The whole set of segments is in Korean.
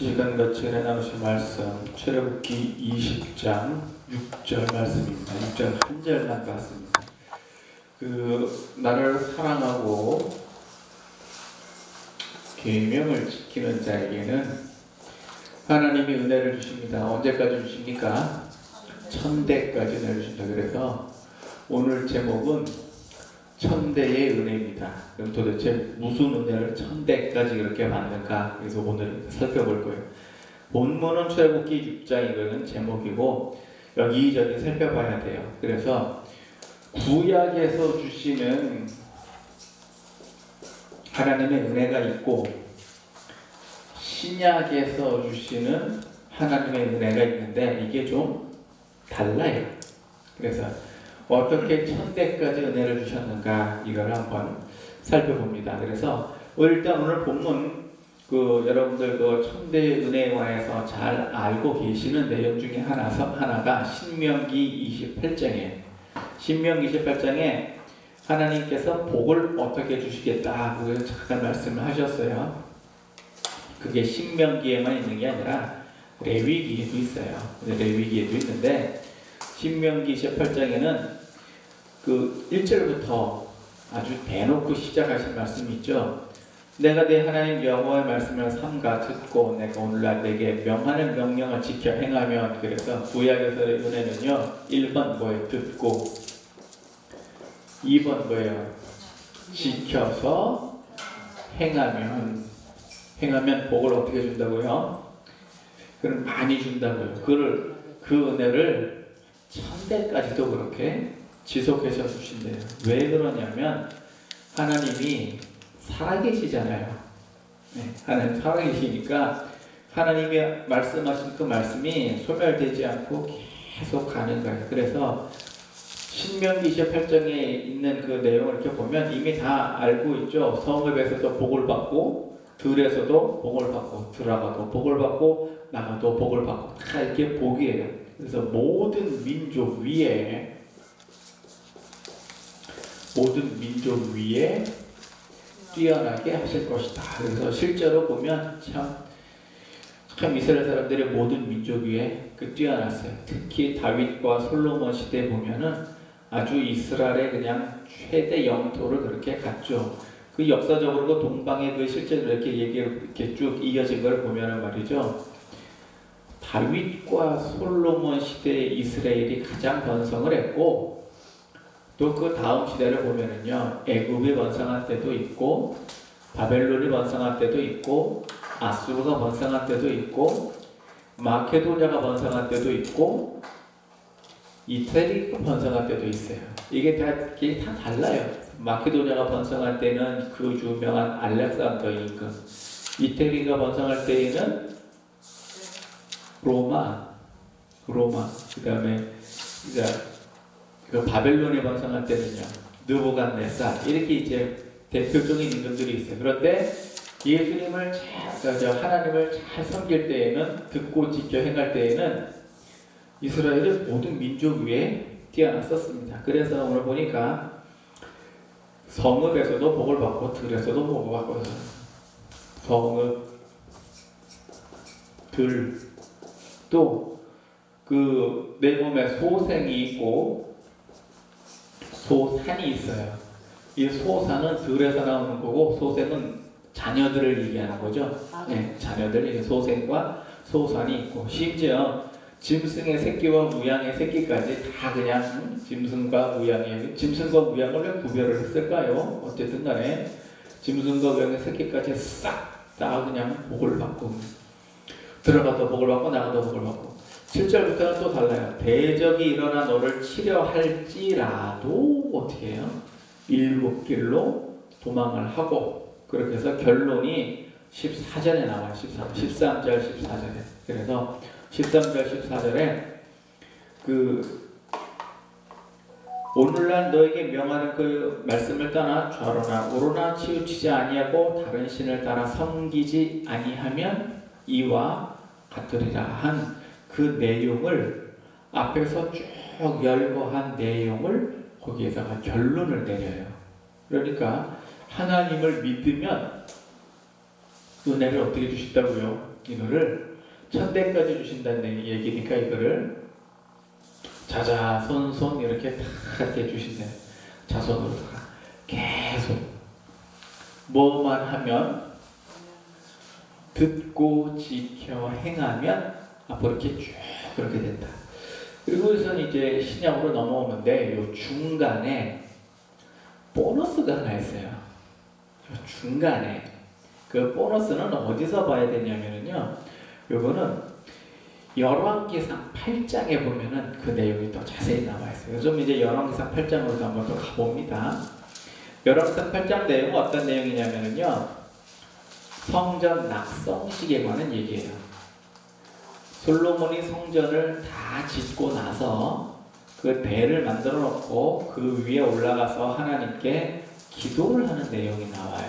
이 시간 같이 나누실 말씀 출애굽기 20장 6절 말씀입니다. 6절 한 절만 봤습니다. 나를 사랑하고 계명을 지키는 자에게는 하나님이 은혜를 주십니다. 언제까지 주십니까? 천대까지 은혜를 주신다. 그래서 오늘 제목은 천대의 은혜입니다. 그럼 도대체 무슨 은혜를 천대까지 그렇게 받는가? 그래서 오늘 살펴볼 거예요. 본문은 출애굽기 6장이거든 제목이고 여기저기 살펴봐야 돼요. 그래서 구약에서 주시는 하나님의 은혜가 있고 신약에서 주시는 하나님의 은혜가 있는데 이게 좀 달라요. 그래서 어떻게 천대까지 은혜를 주셨는가 이걸 한번 살펴봅니다. 그래서 일단 오늘 본문 여러분들 천대의 은혜에 관해서 잘 알고 계시는 내용 중에 하나가 신명기 28장이에요. 신명기 28장에 하나님께서 복을 어떻게 주시겠다 그걸 잠깐 말씀을 하셨어요. 그게 신명기에만 있는 게 아니라 레위기에도 있어요. 레위기에도 있는데 신명기 18장에는 1절부터 아주 대놓고 시작하신 말씀이 있죠. 내가 내 하나님 여호와의 말씀을 삼가 듣고 내가 오늘날 내게 명하는 명령을 지켜 행하면, 그래서 구약에서의 은혜는요 1번 뭐예요? 듣고, 2번 뭐예요? 지켜서 행하면 복을 어떻게 준다고요? 그걸 많이 준다고요. 그 은혜를 천대까지도 그렇게 지속해서 주신대요. 왜 그러냐면 하나님이 살아계시잖아요. 하나님 살아계시니까 하나님이 말씀하신 그 말씀이 소멸되지 않고 계속 가는 거예요. 그래서 신명기 28장에 있는 그 내용을 이렇게 보면 이미 다 알고 있죠. 성읍에서도 복을 받고 들에서도 복을 받고 들어가도 복을 받고 나가도 복을 받고 다 이렇게 복이에요. 그래서 모든 민족 위에 뛰어나게 하실 것이다. 그래서 실제로 보면 참 이스라엘 사람들의 모든 민족 위에 뛰어났어요. 특히 다윗과 솔로몬 시대에 보면은 아주 이스라엘의 그냥 최대 영토를 그렇게 갔죠. 그 역사적으로 동방의 실제로 이렇게 쭉 이어진 걸 보면은 말이죠. 다윗과 솔로몬 시대에 이스라엘이 가장 번성을 했고, 또 그 다음 시대를 보면은요, 애굽이 번성한 때도 있고, 바벨론이 번성한 때도 있고, 아수르가 번성한 때도 있고, 마케도냐가 번성한 때도 있고, 이태리가 번성한 때도 있어요. 이게 다 달라요. 마케도냐가 번성할 때는 그 유명한 알렉산더 임금, 이태리가 번성할 때에는 로마, 그 다음에 바벨론에 번성할 때는요 느부갓네살, 이렇게 이제 대표적인 임금들이 있어요. 그런데 예수님을 하나님을 잘 섬길 때에는, 듣고 지켜 행할 때에는 이스라엘은 모든 민족 위에 뛰어났었습니다. 그래서 오늘 보니까 성읍에서도 복을 받고 들에서도 복을 받고, 성읍, 들, 또 내 몸에 소생이 있고 소산이 있어요. 이 소산은 들에서 나오는 거고 소생은 자녀들을 얘기하는 거죠. 자녀들, 소생과 소산이 있고, 심지어 짐승의 새끼와 무양의 새끼까지 다 그냥 짐승과 무양을 왜 구별을 했을까요? 어쨌든 간에 짐승과 무양의 새끼까지 싹 다 그냥 복을 받고, 들어가도 복을 받고 나가도 복을 받고. 7절부터는 또 달라요. 대적이 일어나 너를 치려 할지라도 어떻게 해요? 7길로 도망을 하고, 그렇게 해서 결론이 14절에 나와요. 13절 14절에. 그래서 13절 14절에 오늘날 너에게 명하는 그 말씀을 떠나 좌로나 우로나 치우치지 아니하고 다른 신을 따라 섬기지 아니하면 이와 같으리라 한 그 내용을, 앞에서 쭉 열거한 내용을 거기에다가 결론을 내려요. 그러니까 하나님을 믿으면 은혜를 어떻게 주신다고요? 이거를 천대까지 주신다는 얘기니까 이거를 자자손손 이렇게 다 이렇게 주신대요. 자손으로 계속 뭐만 하면 듣고 지켜 행하면 앞으로 이렇게 쭉 그렇게 된다. 그리고선 이제 신약으로 넘어오는데 요 중간에 보너스가 하나 있어요. 요 중간에 그 보너스는 어디서 봐야 되냐면요, 요거는 열왕기상 8장에 보면은 그 내용이 더 자세히 나와 있어요. 요즘 이제 열왕기상 8장으로 한번 또 가봅니다. 열왕기상 8장 내용은 어떤 내용이냐면요, 성전 낙성식에 관한 얘기예요. 솔로몬이 성전을 다 짓고 나서 그 대를 만들어 놓고 그 위에 올라가서 하나님께 기도를 하는 내용이 나와요.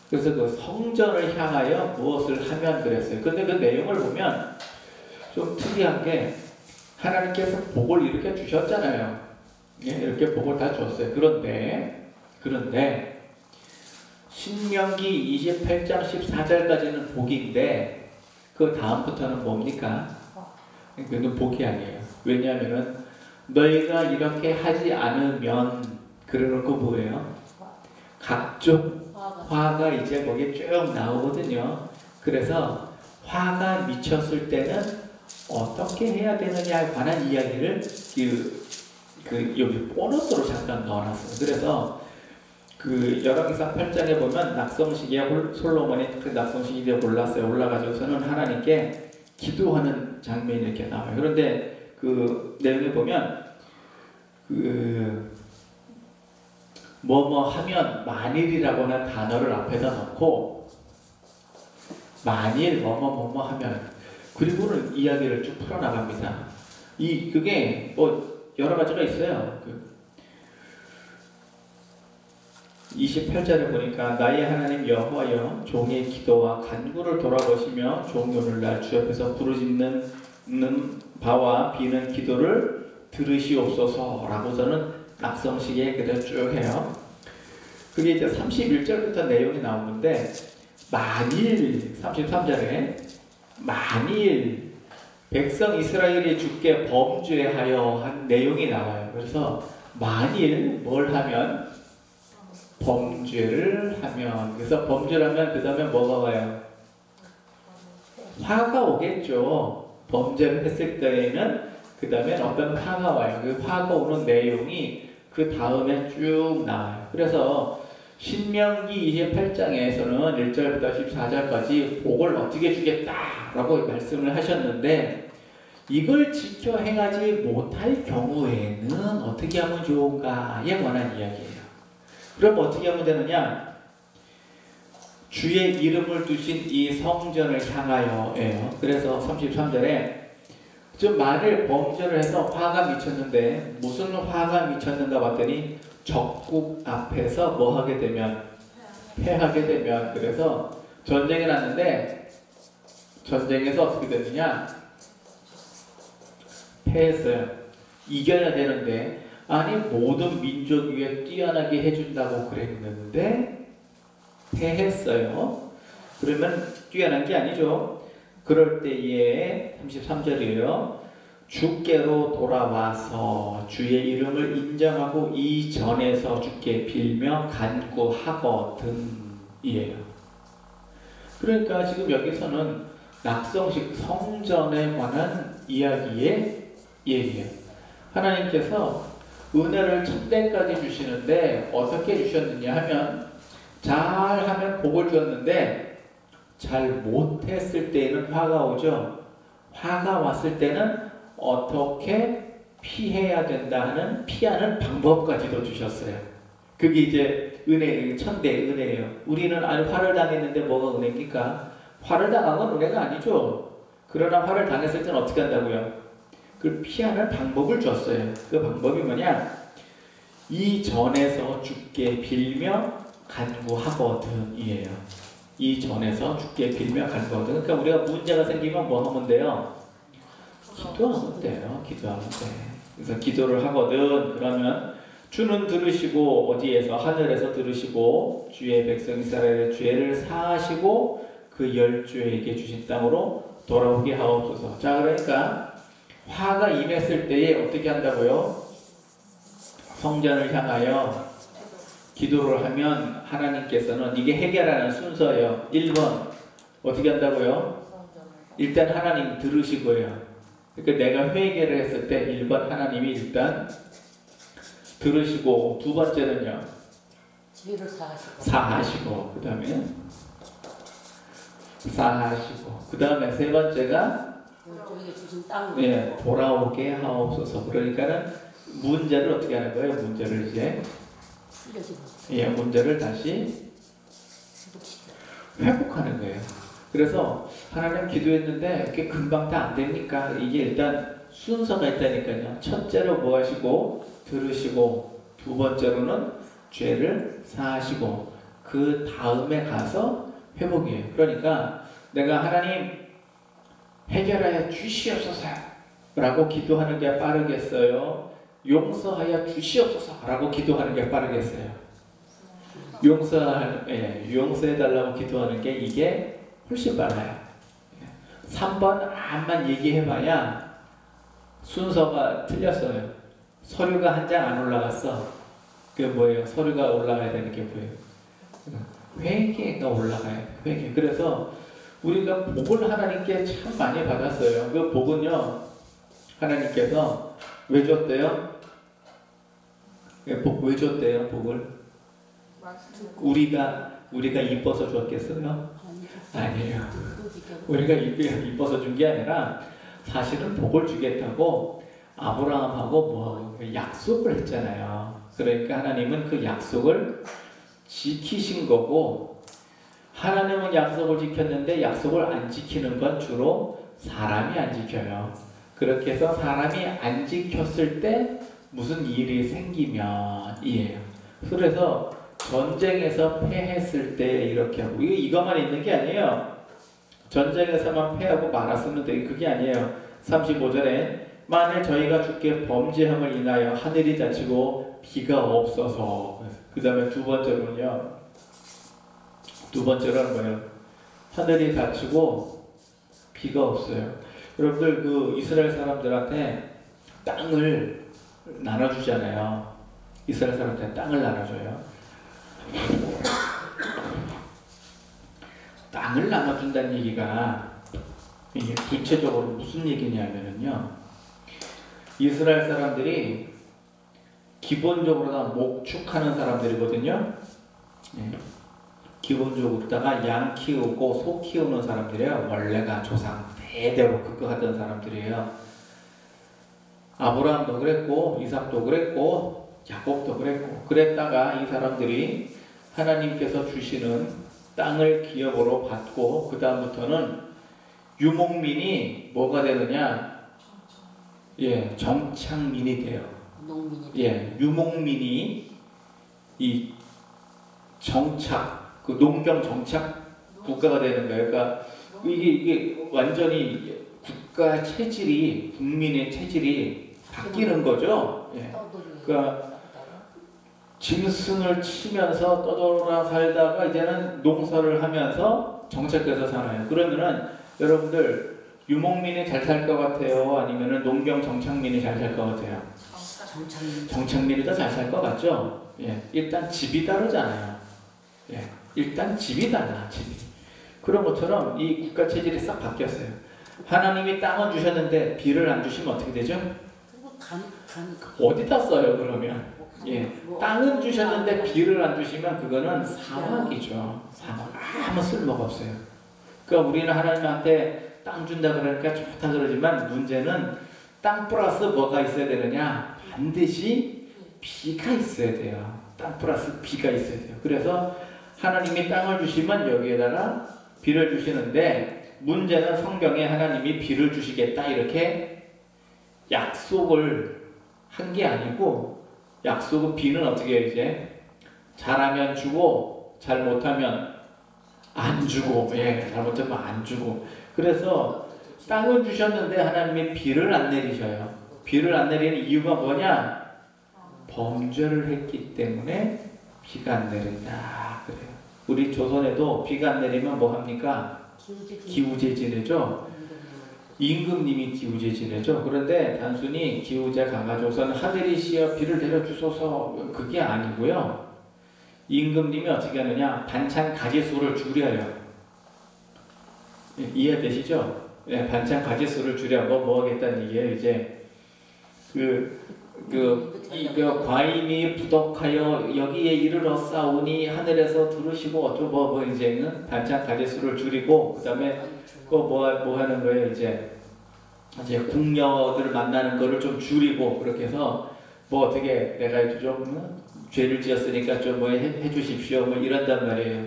그래서 그 성전을 향하여 무엇을 하면 그랬어요. 근데 그 내용을 보면 좀 특이한 게 하나님께서 복을 이렇게 주셨잖아요. 예, 이렇게 복을 다 줬어요. 그런데 신명기 28장 14절까지는 복인데 그 다음부터는 뭡니까? 그건 복이 아니에요. 왜냐하면 너희가 이렇게 하지 않으면 그래놓고 뭐예요? 각종 화가 이제 거기에 쭉 나오거든요. 그래서 화가 미쳤을 때는 어떻게 해야 되느냐에 관한 이야기를 여기 보너스로 잠깐 넣어놨어요. 그래서 그 열왕기상 8장에 보면 낙성시기에 솔로몬이 그 낙성시기에 올라가지고서는 하나님께 기도하는 장면이 이렇게 나와요. 그런데 그 내용에 보면 뭐뭐 하면 만일이라고 하는 단어를 앞에다 넣고 만일 뭐뭐 하면 그리고는 이야기를 쭉 풀어나갑니다. 그게 뭐 여러 가지가 있어요. 28절에 보니까 나의 하나님 여호와여 종의 기도와 간구를 돌아보시며 종이 오늘날 주 앞에서 부르짖는 바와 비는 기도를 들으시옵소서 라고서는 낙성시기에 그대로 쭉 해요. 그게 이제 31절부터 내용이 나오는데 만일 33절에 만일 백성 이스라엘이 주께 범죄하여 한 내용이 나와요. 그래서 만일 뭘 하면 범죄를 하면 그래서 범죄를 하면 그 다음에 뭐가 와요? 화가 오겠죠. 범죄를 했을 때에는 그 다음에 어떤 화가 와요. 그 화가 오는 내용이 그 다음에 쭉 나와요. 그래서 신명기 28장에서는 1절부터 14절까지 복을 어떻게 주겠다라고 말씀을 하셨는데 이걸 지켜 행하지 못할 경우에는 어떻게 하면 좋은가에 관한 이야기예요. 그럼 어떻게 하면 되느냐? 주의 이름을 두신 이 성전을 향하여예요. 그래서 33절에 좀 만일 범죄를 해서 화가 미쳤는데 무슨 화가 미쳤는가 봤더니 적국 앞에서 뭐 하게 되면 패하게 되면 그래서 전쟁이 났는데 전쟁에서 어떻게 됐느냐? 패했어요. 이겨야 되는데 아니 모든 민족 위에 뛰어나게 해준다고 그랬는데 패했어요. 그러면 뛰어난 게 아니죠. 그럴 때에 33절이에요. 주께로 돌아와서 주의 이름을 인정하고 이 전에서 주께 빌며 간구하거든이에요. 그러니까 지금 여기서는 낙성식 성전에 관한 이야기의 얘기예요. 하나님께서 은혜를 천대까지 주시는데 어떻게 주셨느냐 하면 잘하면 복을 주었는데 잘 못했을 때에는 화가 오죠. 화가 왔을 때는 어떻게 피해야 된다 하는 피하는 방법까지도 주셨어요. 그게 이제 은혜, 천대 은혜예요. 우리는 화를 당했는데 뭐가 은혜입니까? 화를 당한 건 은혜가 아니죠. 그러나 화를 당했을 때는 어떻게 한다고요? 그걸 피하는 방법을 줬어요. 그 방법이 뭐냐? 이 전에서 주께 빌며 간구하거든이에요. 이 전에서 주께 빌며 간구하거든. 그러니까 우리가 문제가 생기면 뭐 하면 돼요? 기도하면 돼요. 기도하면 돼. 그래서 기도를 하거든. 그러면 주는 들으시고 어디에서 하늘에서 들으시고 주의 백성 이스라엘의 죄를 사하시고 그 열조에게 주신 땅으로 돌아오게 하옵소서. 자, 그러니까 화가 임했을 때에 어떻게 한다고요? 성전을 향하여 기도를 하면 하나님께서는, 이게 해결하는 순서예요. 1번 어떻게 한다고요? 일단 하나님 들으시고요. 그러니까 내가 회개를 했을 때 1번 하나님이 일단 들으시고, 두 번째는요, 죄를 사하시고, 그 다음에 사하시고, 그 다음에 세 번째가 열조에게 주신 땅으로 예, 돌아오게 하옵소서. 그러니까는 문제를 어떻게 하는 거예요? 문제를 이제 문제를 다시 회복하는 거예요. 그래서 하나님 기도했는데 그게 금방 다 안 되니까, 이게 일단 순서가 있다니까요. 첫째로 뭐 하시고 들으시고, 두 번째로는 죄를 사하시고, 그 다음에 가서 회복이에요. 그러니까 내가 하나님 해결하여 주시옵소서 라고 기도하는 게 빠르겠어요? 용서하여 주시옵소서 라고 기도하는 게 빠르겠어요? 용서해달라고 기도하는 게 이게 훨씬 빨라요. 3번 암만 얘기해봐야 순서가 틀렸어요. 서류가 한 장 안 올라갔어. 그게 뭐예요? 서류가 올라가야 되는 게 뭐예요? 회개가 올라가야 돼요. 회개. 그래서 우리가 복을 하나님께 참 많이 받았어요. 그 복은요, 하나님께서 왜 줬대요? 복 왜 줬대요? 복을 우리가 이뻐서 줬겠어요? 아니에요. 우리가 이뻐서 준 게 아니라 사실은 복을 주겠다고 아브라함하고 뭐 약속을 했잖아요. 그러니까 하나님은 그 약속을 지키신 거고, 하나님은 약속을 지켰는데 약속을 안 지키는 건 주로 사람이 안 지켜요. 그렇게 해서 사람이 안 지켰을 때 무슨 일이 생기면 이에요. 그래서 전쟁에서 패했을 때 이렇게 하고, 이것만 있는 게 아니에요. 전쟁에서만 패하고 말았으면 돼. 그게 아니에요. 35절에 만일 저희가 주께 범죄함을 인하여 하늘이 닫히고 비가 없어서, 그 다음에 두 번째로는요, 두 번째로는 뭐예요? 하늘이 닫히고 비가 없어요. 여러분들 그 이스라엘 사람들한테 땅을 나눠주잖아요. 이스라엘 사람들한테 땅을 나눠줘요. 땅을 나눠준다는 얘기가 이게 구체적으로 무슨 얘기냐면요, 이스라엘 사람들이 기본적으로 다 목축하는 사람들이거든요. 기본적으로다가 양 키우고 소 키우는 사람들이에요. 원래가 조상 대대로 그거 하던 사람들이에요. 아브라함도 그랬고 이삭도 그랬고 야곱도 그랬고, 그랬다가 이 사람들이 하나님께서 주시는 땅을 기업으로 받고, 그 다음부터는 유목민이 뭐가 되느냐? 정착민이 돼요. 유목민이 이 정착, 그 농경 정착 국가가 되는 거예요. 그러니까 이게 완전히 국가 체질이, 국민의 체질이 바뀌는 거죠. 그러니까 짐승을 치면서 떠돌아 살다가 이제는 농사를 하면서 정착돼서 살아요. 그러면은 여러분들 유목민이 잘 살 것 같아요? 아니면은 농경 정착민이 잘 살 것 같아요? 정착민이 더 잘 살 것 같죠? 일단 집이 다르잖아요. 일단 집이 달라, 집이. 그런 것처럼 이 국가 체질이 싹 바뀌었어요. 하나님이 땅을 주셨는데 비를 안 주시면 어떻게 되죠? 어디다 써요, 그러면? 땅은 주셨는데 비를 안 주시면 그거는 사막이죠. 사막. 아무 쓸모가 없어요. 그러니까 우리는 하나님한테 땅 준다 그러니까 좋다 그러지만, 문제는 땅 플러스 뭐가 있어야 되느냐? 반드시 비가 있어야 돼요. 땅 플러스 비가 있어야 돼요. 그래서 하나님이 땅을 주시면 여기에다가 비를 주시는데, 문제는 성경에 하나님이 비를 주시겠다 이렇게 약속을 한 게 아니고, 약속은 비는 어떻게 해요? 이제 잘하면 주고 잘 못하면 안 주고, 잘못하면 안 주고. 그래서 땅은 주셨는데 하나님이 비를 안 내리셔요. 비를 안 내리는 이유가 뭐냐? 범죄를 했기 때문에 비가 안 내린다 그래요. 우리 조선에도 비가 안 내리면 뭐 합니까? 기우제 지내죠. 임금님이 기우제 지내죠. 그런데 단순히 기우제 가가지고서는 하늘이시여 비를 내려주소서 그게 아니고요. 임금님이 어떻게 하느냐 반찬 가지수를 줄여요. 이해되시죠? 네, 반찬 가지수를 줄여 뭐 하겠다는 얘기예요. 이제 과임이 부덕하여 여기에 이르렀사오니 하늘에서 들으시고 어쩌고 이제는 반찬 가지수를 줄이고 그다음에 뭐 하는 거예요? 이제 궁녀들 만나는 거를 좀 줄이고 그렇게 해서 뭐 어떻게 내가 좀 죄를 지었으니까 좀 뭐 해주십시오 뭐 이런단 말이에요.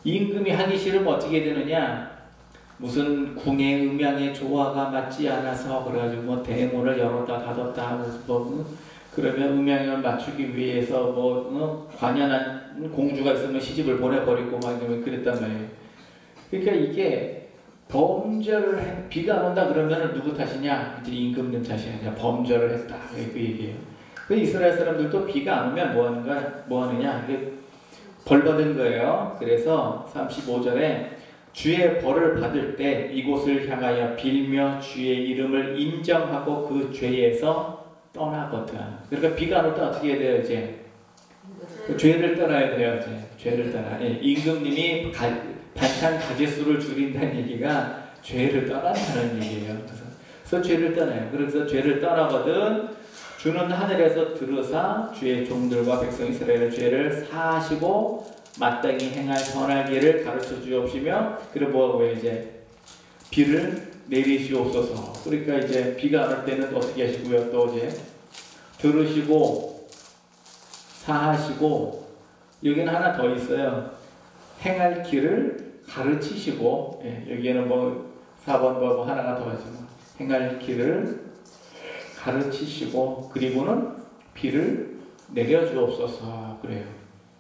임금이 하기 싫으면 어떻게 되느냐? 무슨 궁의 음양의 조화가 맞지 않아서 그래가지고 뭐 대문을 열었다 닫았다 하고 뭐 그러면 음양을 맞추기 위해서 관연한 공주가 있으면 시집을 보내버리고 막 그랬단 말이에요. 그러니까 이게 범죄를 비가 안 온다 그러면 누구 탓이냐? 이제 임금님 탓이냐? 범죄를 했다 그 얘기예요. 그 이스라엘 사람들도 비가 안 오면 뭐 하느냐? 이게 벌 받은 거예요. 그래서 35절에 주의 벌을 받을 때 이곳을 향하여 빌며 주의 이름을 인정하고 그 죄에서 떠나거든. 그러니까 비가 안 올 때 어떻게 해야 돼요? 이제 그 죄를 떠나야 돼요. 이제 죄를 떠나. 임금님이 반찬 가지수를 줄인다는 얘기가 죄를 떠난다는 얘기예요. 그래서 죄를 떠나요. 그래서 죄를 떠나거든 주는 하늘에서 들으사 주의 종들과 백성 이스라엘의 죄를 사하시고 마땅히 행할 선할 길을 가르쳐 주옵시며 그리고 뭐하고요? 이제 비를 내리시옵소서. 그러니까 이제 비가 안 올 때는 어떻게 하시고요? 또 이제 들으시고 사하시고 여기는 하나 더 있어요. 행할 길을 가르치시고 여기에는 뭐 4번 뭐 하나가 더 있어요. 행할 길을 가르치시고 그리고는 비를 내려주옵소서 그래요.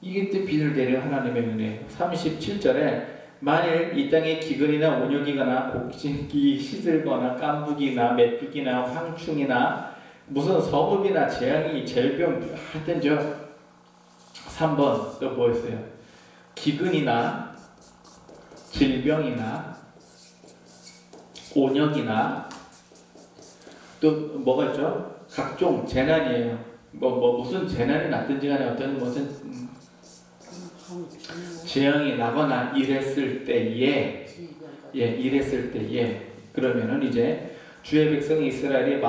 이게 또 비를 내려 하나님의 은혜예요. 37절에 만일 이 땅에 기근이나 온역이거나 곡식이 시들거나 깐부기나 메뚜기나 황충이나 무슨 서급이나 재앙이 질병 하여튼 3번 또 뭐 있어요? 기근이나 질병이나 온역이나 또 뭐가 있죠? 각종 재난이에요. 무슨 재난이 났든지 간에 어떤 무슨 재앙이 나거나 이랬을 때에 그러면은 이제 주의 백성 이스라엘이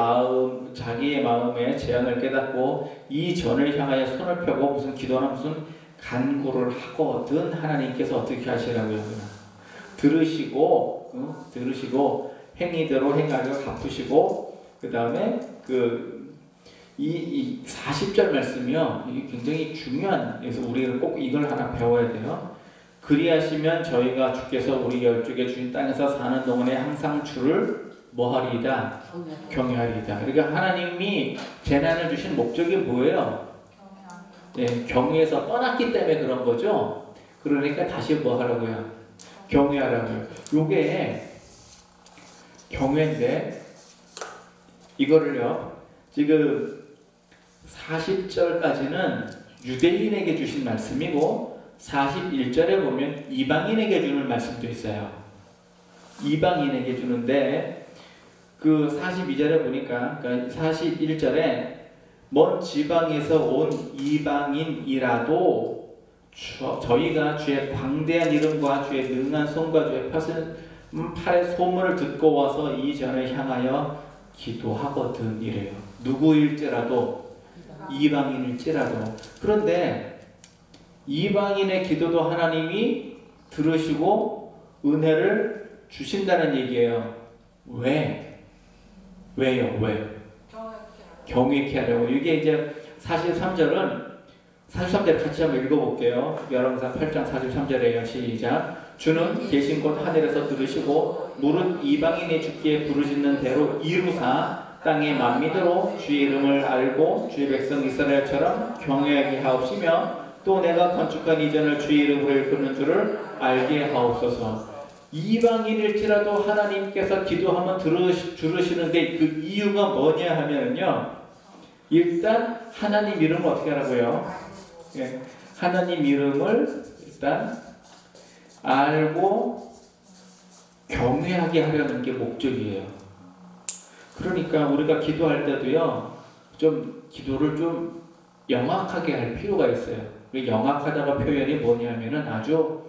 자기의 마음에 재앙을 깨닫고 이 전을 향하여 손을 펴고 무슨 기도나 무슨 간구를 하거든 하나님께서 어떻게 하시라고요? 들으시고 행위대로 행하려 갚으시고 그 다음에 이 40절 말씀이요. 이게 굉장히 중요한, 그래서 우리는 꼭 이걸 하나 배워야 돼요. 그리하시면 저희가 주께서 우리 열족의 주인 땅에서 사는 동안에 항상 주를 뭐하리이다? 경외하리이다. 그러니까 하나님이 재난을 주신 목적이 뭐예요? 경외에서 떠났기 때문에 그런 거죠. 그러니까 다시 뭐 하라고요? 경외하라고요. 요게 경외인데 이거를요. 지금 40절까지는 유대인에게 주신 말씀이고 41절에 보면 이방인에게 주는 말씀도 있어요. 이방인에게 주는데 그 42절에 보니까 그러니까 41절에 먼 지방에서 온 이방인이라도 저희가 주의 광대한 이름과 주의 능한 손과 주의 팔의 소문을 듣고 와서 이 전을 향하여 기도하거든 이래요. 누구일지라도 이방인일지라도. 그런데 이방인의 기도도 하나님이 들으시고 은혜를 주신다는 얘기예요. 왜요? 경외케 하려고. 이게 이제 43절은 43절 같이 한번 읽어볼게요. 열왕기상 8장 43절에요. 시작. 주는 계신 곳 하늘에서 들으시고 무릇 이방인이 주께 부르짖는 대로 이루사 땅의 만민으로 주의 이름을 알고 주의 백성 이스라엘처럼 경외하게 하옵시며 또 내가 건축한 이전을 주의 이름으로 일컫는 줄을 알게 하옵소서. 이방인일지라도 하나님께서 기도하면 들으시는데 그 이유가 뭐냐 하면요. 일단 하나님 이름을 어떻게 하라고요? 하나님 이름을 일단 알고 경외하게 하려는 게 목적이에요. 그러니까 우리가 기도할 때도요, 좀 기도를 좀 영악하게 할 필요가 있어요. 영악하다가 표현이 뭐냐면은 아주,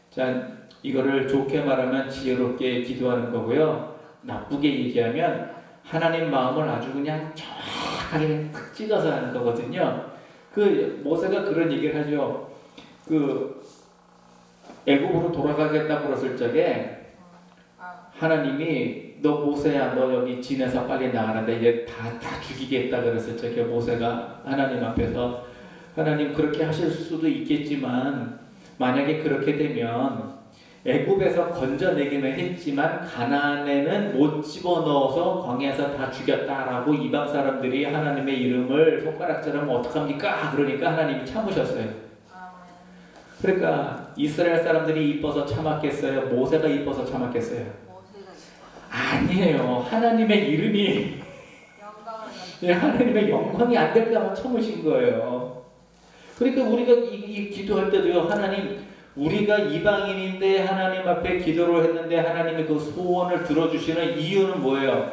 자, 이거를 좋게 말하면 지혜롭게 기도하는 거고요. 나쁘게 얘기하면 하나님 마음을 아주 그냥 정확하게 탁 찍어서 하는 거거든요. 그 모세가 그런 얘기를 하죠. 그 애굽으로 돌아가겠다고 그랬을 적에 하나님이 너 모세야, 너 여기 진에서 빨리 나가라. 이제 다 죽이겠다 그랬을 적에 모세가 하나님 앞에서, 하나님 그렇게 하실 수도 있겠지만 만약에 그렇게 되면 애굽에서 건져내기는 했지만 가나안에는 못 집어넣어서 광야에서 다 죽였다라고 이방 사람들이 하나님의 이름을 손가락질하면 어떡합니까? 그러니까 하나님이 참으셨어요. 그러니까 이스라엘 사람들이 이뻐서 참았겠어요? 모세가 이뻐서 참았겠어요? 아니에요. 하나님의 이름이 하나님의 영광이 안 될까봐 참으신 거예요. 그러니까 우리가 이 기도할 때도요, 하나님, 우리가 이방인인데 하나님 앞에 기도를 했는데 하나님이 그 소원을 들어주시는 이유는 뭐예요?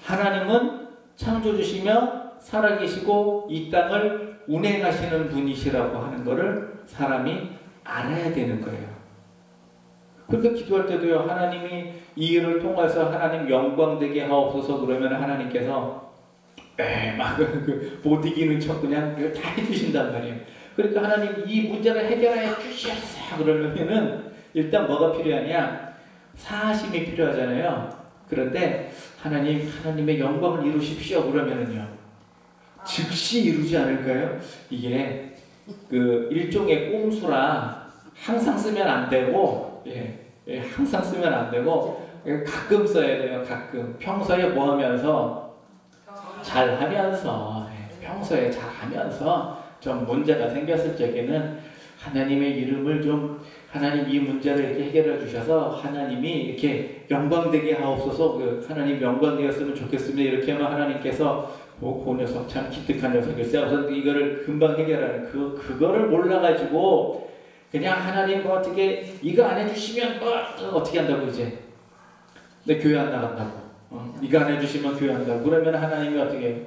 하나님은 창조주시며 살아계시고 이 땅을 운행하시는 분이시라고 하는 것을 사람이 알아야 되는 거예요. 그러니까 기도할 때도요, 하나님이 이 일을 통해서 하나님 영광되게 하옵소서 그러면 하나님께서 막 못 이기는 척 그냥 다 해주신단 말이에요. 그러니까 하나님 이 문제를 해결해 주시옵소서 그러면은 일단 뭐가 필요하냐? 사심이 필요하잖아요. 그런데 하나님의 영광을 이루십시오 그러면은요, 즉시 이루지 않을까요? 이게 그 일종의 꼼수라 항상 쓰면 안 되고, 항상 쓰면 안 되고 가끔 써야 돼요. 가끔. 평소에 뭐 하면서? 잘 하면서, 평소에 잘 하면서 좀 문제가 생겼을 적에는 하나님의 이름을 좀, 하나님 이 문제를 이렇게 해결해 주셔서 하나님이 이렇게 영광되게 하옵소서, 그 하나님 영광되었으면 좋겠습니다. 이렇게 하면 하나님께서 그 녀석 참 기특한 녀석일세. 우선 이거를 금방 해결하는 그거를 몰라가지고 그냥 하나님 뭐 어떻게 이거 안 해주시면 뭐 어떻게 한다고 이제 내 교회 안 나간다고. 이거 안 해주시면 교회 안 나간다고. 그러면 하나님이 어떻게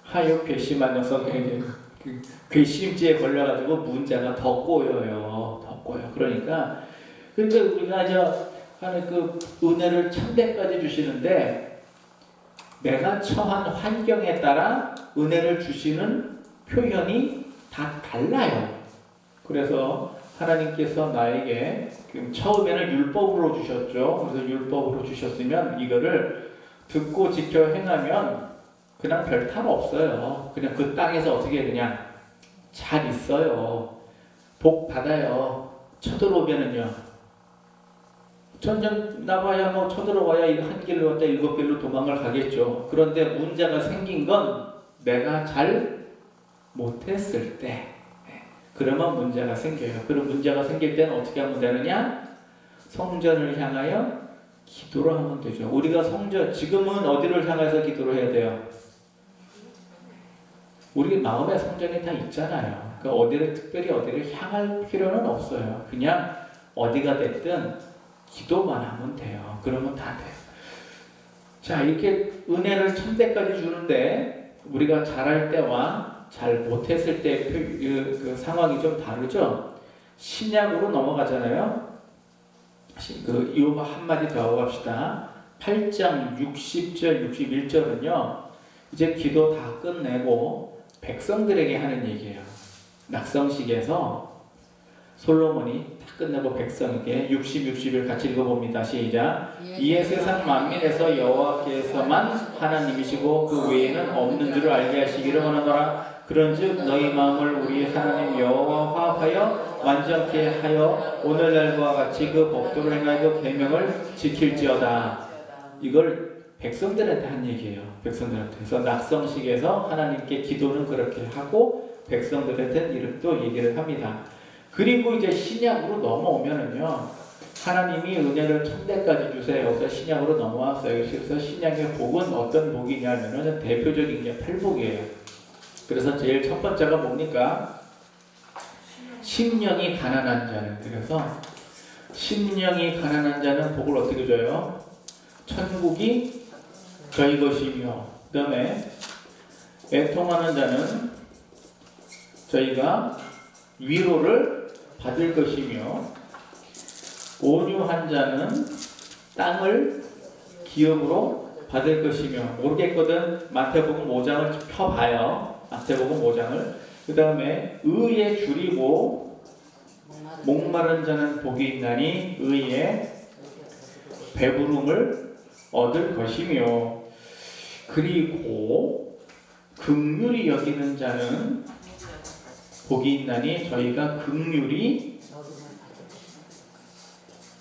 하여 괘씸한 녀석에게 그 괘씸죄에 걸려가지고 문제가 더 꼬여요. 더 꼬여. 그러니까 우리가 하는 그 은혜를 천대까지 주시는데 내가 처한 환경에 따라 은혜를 주시는 표현이 다 달라요. 그래서 하나님께서 나에게 처음에는 율법으로 주셨죠. 그래서 율법으로 주셨으면 이거를 듣고 지켜 행하면 그냥 별 탈 없어요. 그냥 그 땅에서 어떻게 그냥 잘 있어요. 복 받아요. 쳐들어오면은요. 전쟁 나봐야 뭐 쳐들어와야 이거 한 길로 왔다 7길로 도망을 가겠죠. 그런데 문제가 생긴 건 내가 잘 못했을 때, 그러면 문제가 생겨요. 그럼 문제가 생길 때는 어떻게 하면 되느냐? 성전을 향하여 기도를 하면 되죠. 우리가 성전, 지금은 어디를 향해서 기도를 해야 돼요? 우리 마음에 성전이 다 있잖아요. 그러니까 특별히 어디를 향할 필요는 없어요. 그냥 어디가 됐든 기도만 하면 돼요. 그러면 다 돼요. 자, 이렇게 은혜를 천대까지 주는데 우리가 잘할 때와 잘 못했을 때 그 상황이 좀 다르죠. 신약으로 넘어가잖아요. 이 한마디 더 하고 갑시다. 8장 60절 61절은요. 이제 기도 다 끝내고 백성들에게 하는 얘기예요. 낙성식에서 솔로몬이 다 끝내고 백성에게 60, 61 같이 읽어봅니다. 시작. 이에 세상 만민에서 여호와께서만 하나님이시고 그 외에는 없는 줄을 알게 하시기를 원하노라. 그런즉 너희 마음을 우리 하나님 여호와 화합하여 완전케 하여 오늘날과 같이 그 법도를 행하여 그 계명을 지킬지어다. 이걸 백성들한테 한 얘기예요. 백성들한테. 그래서 낙성식에서 하나님께 기도는 그렇게 하고 백성들한테는 이렇게 얘기를 합니다. 그리고 이제 신약으로 넘어오면은요, 하나님이 은혜를 천대까지 주세요. 그래서 신약으로 넘어왔어요. 그래서 신약의 복은 어떤 복이냐면은 대표적인 게 팔복이에요. 그래서 제일 첫 번째가 뭡니까? 심령이 가난한 자는. 그래서 심령이 가난한 자는 복을 어떻게 줘요? 천국이 저희 것이며, 그 다음에 애통하는 자는 저희가 위로를 받을 것이며, 온유한 자는 땅을 기업으로 받을 것이며. 모르겠거든 마태복음 5장을 펴봐요. 마태복음 5장을. 그 다음에 의에 줄이고 목마른 자는 복이 있나니 의에 배부름을 얻을 것이며. 그리고 긍휼히 여기는 자는 복이 있나니 저희가 긍휼히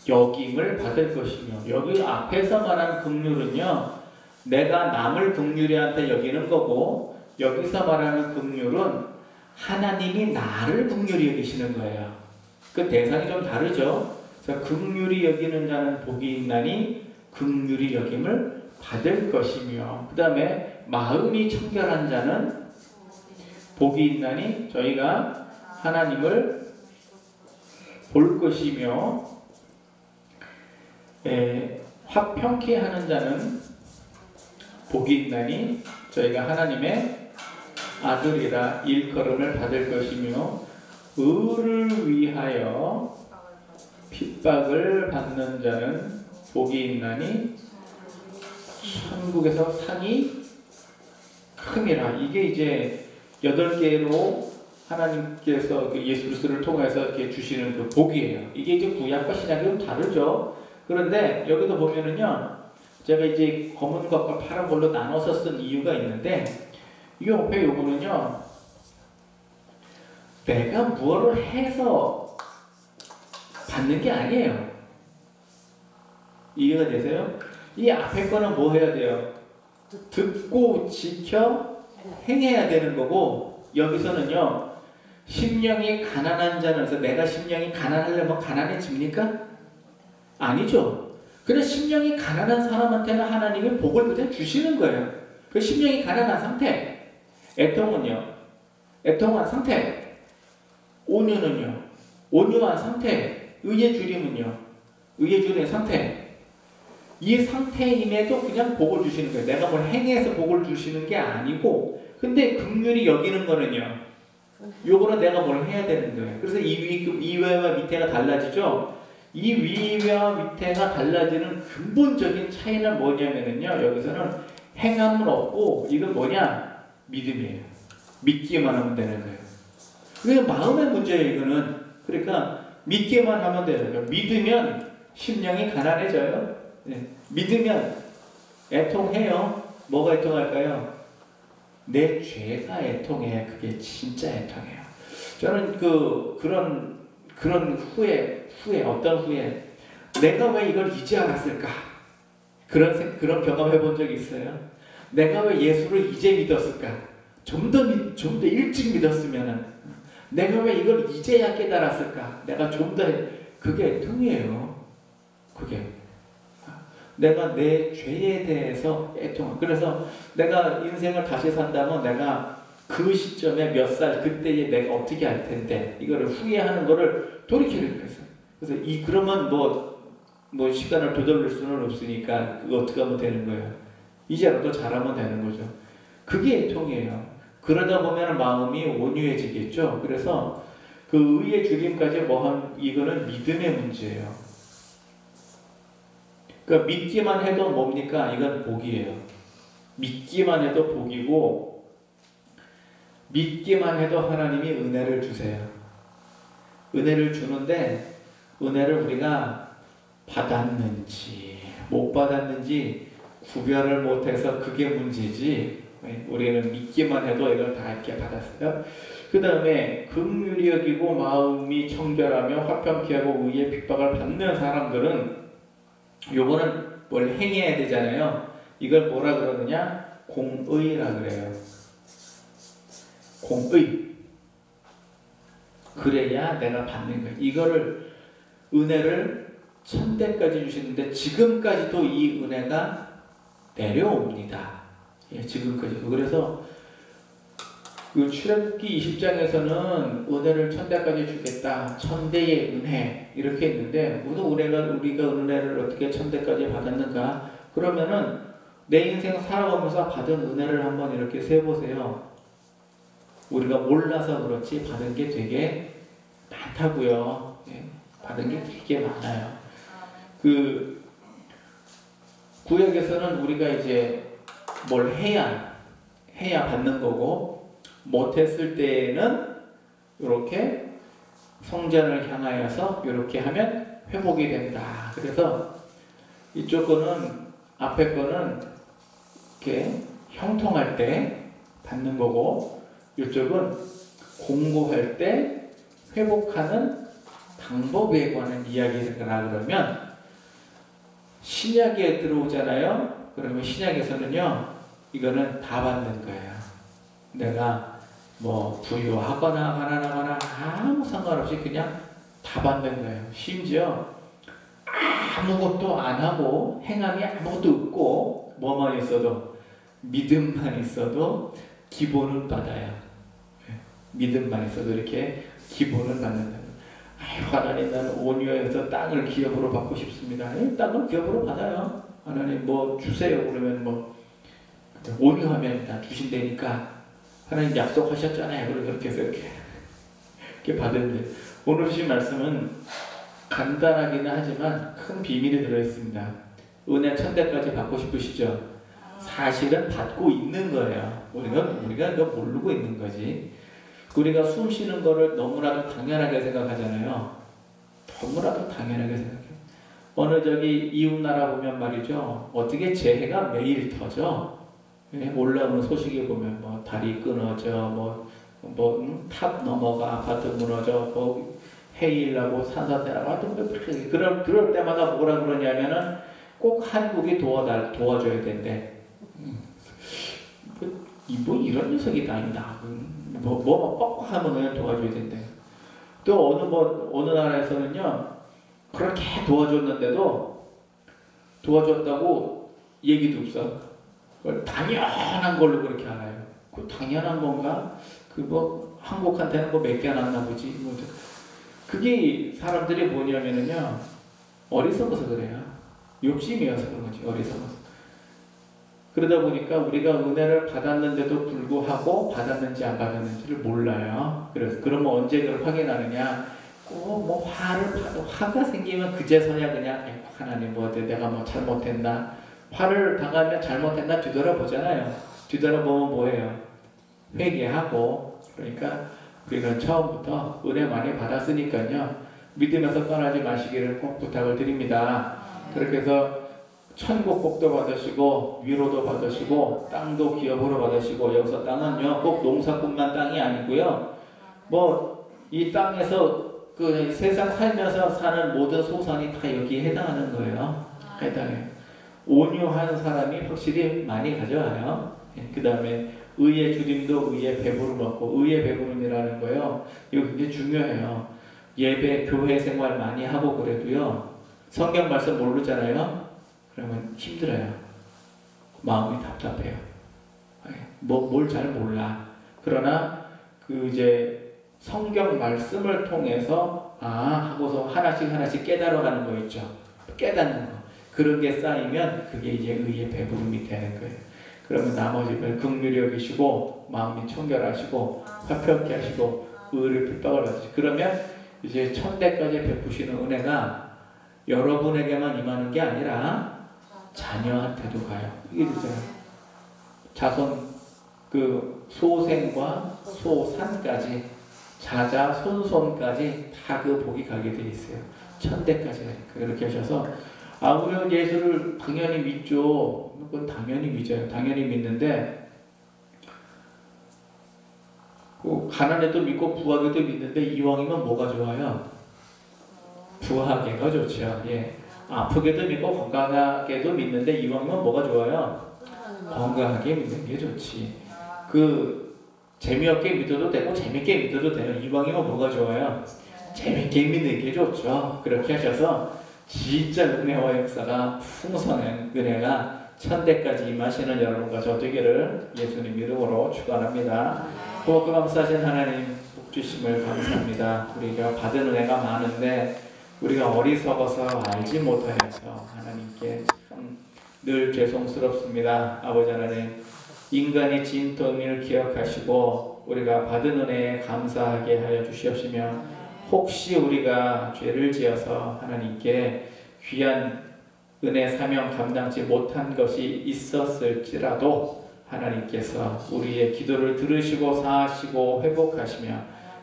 여김을 받을 것이며. 여기 앞에서 말한 긍휼은요, 내가 남을 긍휼히한테 여기는 거고, 여기서 말하는 긍휼은 하나님이 나를 긍휼히 여기시는 거예요. 그 대상이 좀 다르죠. 그래서 긍휼히 여기는 자는 복이 있나니 긍휼히 여김을 받을 것이며. 그 다음에 마음이 청결한 자는 복이 있나니 저희가 하나님을 볼 것이며. 화평케 하는 자는 복이 있나니 저희가 하나님의 아들이라 일컬음을 받을 것이며. 의를 위하여 핍박을 받는 자는 복이 있나니 천국에서 상이 큼이라. 이게 이제 8개로 하나님께서 그 예수 그리스도를 통해서 이렇게 주시는 그 복이에요. 이게 이제 구약과 신약이 좀 다르죠. 그런데 여기도 보면은요, 제가 이제 검은 것과 파란 걸로 나눠서 쓴 이유가 있는데, 이 옆에 요거는요, 내가 무엇을 해서 받는 게 아니에요. 이해가 되세요? 이 앞에 거는 뭐 해야 돼요? 듣고 지켜 행해야 되는 거고, 여기서는요, 심령이 가난한 자는, 그래서 내가 심령이 가난하려면 가난해집니까? 아니죠. 그래서 심령이 가난한 사람한테는 하나님이 복을 그냥 주시는 거예요. 그 심령이 가난한 상태. 애통은요, 애통한 상태. 온유는요, 온유한 상태. 의에 줄임은요, 의에 줄인 상태. 이 상태임에도 그냥 복을 주시는 거예요. 내가 뭘 행해서 복을 주시는 게 아니고. 근데 긍휼히 여기는 거는요, 요거는 내가 뭘 해야 되는 거예요. 그래서 이 위와 밑에가 달라지죠. 이 위와 밑에가 달라지는 근본적인 차이는 뭐냐면요, 여기서는 행함은 없고, 이건 뭐냐? 믿음이에요. 믿기만 하면 되는 거예요. 그게 마음의 문제예요, 이거는. 그러니까 믿기만 하면 되는 거예요. 믿으면 심령이 가난해져요. 네. 믿으면 애통해요. 뭐가 애통할까요? 내 죄가 애통해. 그게 진짜 애통해요. 저는 그런 후에 어떤 후에 내가 왜 이걸 이제 알았을까? 그런 경험해 본 적이 있어요. 내가 왜 예수를 이제 믿었을까? 좀 더 일찍 믿었으면은, 내가 왜 이걸 이제야 깨달았을까? 내가 좀 더, 그게 애통이에요. 그게. 내가 내 죄에 대해서 애통. 그래서 내가 인생을 다시 산다면 내가 그 시점에 몇 살, 그때에 내가 어떻게 할 텐데, 이거를 후회하는 거를 돌이키는 거예요. 그래서 그러면 뭐 시간을 되돌릴 수는 없으니까 그거 어떻게 하면 되는 거예요? 이제라도 잘하면 되는 거죠. 그게 애통이에요. 그러다 보면 마음이 온유해지겠죠. 그래서 그 의의 줄임까지 이거는 믿음의 문제예요. 그러니까 믿기만 해도 뭡니까? 이건 복이에요. 믿기만 해도 복이고, 믿기만 해도 하나님이 은혜를 주세요. 은혜를 주는데, 은혜를 우리가 받았는지 못 받았는지 구별을 못해서 그게 문제지, 우리는 믿기만 해도 이걸 다 이렇게 받았어요. 그 다음에 긍휼히 여기고 마음이 청결하며 화평케 하고 의의 핍박을 받는 사람들은, 요거는 뭘 행해야 되잖아요. 이걸 뭐라 그러느냐? 공의라 그래요. 공의. 그래야 내가 받는 거예요. 이거를, 은혜를 1000대까지 주시는데 지금까지도 이 은혜가 내려옵니다. 예, 지금까지도. 그래서 그 출애굽기 20장에서는 은혜를 천대까지 주겠다. 천대의 은혜 이렇게 했는데 우리가 은혜를 어떻게 천대까지 받았는가? 그러면은 내 인생 살아가면서 받은 은혜를 한번 이렇게 세보세요. 우리가 몰라서 그렇지 받은 게 되게 많다고요. 예, 받은 게 되게 많아요. 그 구약에서는 우리가 이제 뭘 해야 받는 거고, 못했을 때에는 이렇게 성전을 향하여서 이렇게 하면 회복이 된다. 그래서 이쪽 거는 앞에 거는 이렇게 형통할 때 받는 거고, 이쪽은 공고할 때 회복하는 방법에 관한 이야기라 그러면 신약에 들어오잖아요. 그러면 신약에서는요, 이거는 다 받는 거예요. 내가 뭐 부유하거나 가난하거나 아무 상관없이 그냥 다 받는 거예요. 심지어 아무것도 안 하고 행함이 아무것도 없고 뭐만 있어도, 믿음만 있어도 기본은 받아요. 믿음만 있어도 이렇게 기본을 받는다. 아유, 하나님, 나는 온유해서 땅을 기업으로 받고 싶습니다. 땅을 기업으로 받아요. 하나님 뭐 주세요. 그러면 뭐 온유하면 다 주신다니까. 하나님 약속하셨잖아요. 그렇게 해서 이렇게 받은데, 오늘 주신 말씀은 간단하기는 하지만 큰 비밀이 들어있습니다. 은혜 천대까지 받고 싶으시죠? 사실은 받고 있는 거예요. 우리가 그거 모르고 있는 거지. 우리가 숨 쉬는 거를 너무나도 당연하게 생각하잖아요. 너무나도 당연하게 생각해요. 어느 이웃 나라 보면 말이죠, 어떻게 재해가 매일 터져. 올라오는 소식에 보면 뭐 다리 끊어져, 탑 넘어가, 아파트 무너져, 해일 나고 산사태 나고 하여튼 그럴 때마다 뭐라 그러냐면은 꼭 한국이 도와줘야 된대. 뭐 이런 녀석이 다닌다. 뻑뻑하면 도와줘야 된대. 또 어느 나라에서는요, 그렇게 도와줬는데도 도와줬다고 얘기도 없어. 그걸 당연한 걸로 그렇게 알아요. 그 당연한 건가? 한국한테는 몇 개 안 왔나 보지. 그게 사람들이 뭐냐면은요, 어리석어서 그래요. 욕심이어서 그런 거지, 어리석어서. 그러다 보니까 우리가 은혜를 받았는데도 불구하고 받았는지 안 받았는지를 몰라요. 그러면 언제 그걸 확인하느냐? 꼭 화가 생기면 그제서야 그냥 하나님 내가 잘못했나? 화를 당하면 잘못했나 뒤돌아보잖아요. 뒤돌아보면 뭐예요? 회개하고. 그러니까 우리는 처음부터 은혜 많이 받았으니까요, 믿음에서 떠나지 마시기를 꼭 부탁을 드립니다. 그렇게 해서 천국 복도 받으시고 위로도 받으시고 땅도 기업으로 받으시고, 여기서 땅은요 꼭 농사꾼만 땅이 아니고요, 이 땅에서 그 세상 살면서 사는 모든 소산이 다 여기에 해당하는 거예요. 해당해요. 온유한 사람이 확실히 많이 가져와요. 그 다음에 의의 주님도 의의 배부름 얻고, 의의 배부름이라는 거요, 이거 굉장히 중요해요. 예배, 교회 생활 많이 하고 그래도요, 성경 말씀 모르잖아요. 그러면 힘들어요. 마음이 답답해요. 뭘 잘 몰라. 그러나 이제 성경 말씀을 통해서 하고서 하나씩 깨달아가는 거 있죠. 깨닫는 거. 그런 게 쌓이면 그게 이제 의의 배부름이 되는 거예요. 그러면 나머지를 긍휼히 여기시고 마음이 청결하시고 화평케 하시고 의를 핍박을 받으시고, 그러면 이제 천대까지 베푸시는 은혜가 여러분에게만 임하는 게 아니라 자녀한테도 가요. 이게 있어요. 자손, 소생과 소산까지, 자자, 손손까지 다 그 복이 가게 돼 있어요. 천대까지 가니까. 그렇게 하셔서, 우리는 예수를 당연히 믿죠. 그건 당연히 믿어요. 당연히 믿는데, 가난해도 믿고 부하게도 믿는데, 이왕이면 뭐가 좋아요? 부하게가 좋죠. 예. 아프게도 믿고 건강하게도 믿는데, 이왕이면 뭐가 좋아요? 건강하게 믿는 게 좋지. 재미없게 믿어도 되고 재밌게 믿어도 돼요. 이왕이면 뭐가 좋아요? 재밌게 믿는 게 좋죠. 그렇게 하셔서 진짜 은혜와 역사가 풍성한 은혜가 천대까지 임하시는 여러분과 저 되기를 예수님 이름으로 축원합니다. 고맙고 감사하신 하나님 복 주심을 감사합니다. 우리가 받은 은혜가 많은데 우리가 어리석어서 알지 못하여서 하나님께 참 늘 죄송스럽습니다. 아버지 하나님, 인간의 진통을 기억하시고 우리가 받은 은혜에 감사하게 하여 주시옵시며, 혹시 우리가 죄를 지어서 하나님께 귀한 은혜 사명 감당치 못한 것이 있었을지라도 하나님께서 우리의 기도를 들으시고 사하시고 회복하시며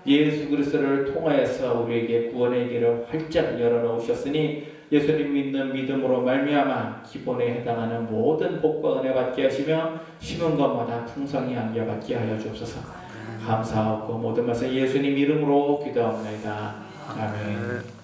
예수 그리스도를 통하여서 우리에게 구원의 길을 활짝 열어놓으셨으니 예수님 믿는 믿음으로 말미암아 기본에 해당하는 모든 복과 은혜 받게 하시며 심은 것마다 풍성히 안겨받게 하여 주옵소서. 감사하고 모든 말씀 예수님 이름으로 기도합니다. 아멘.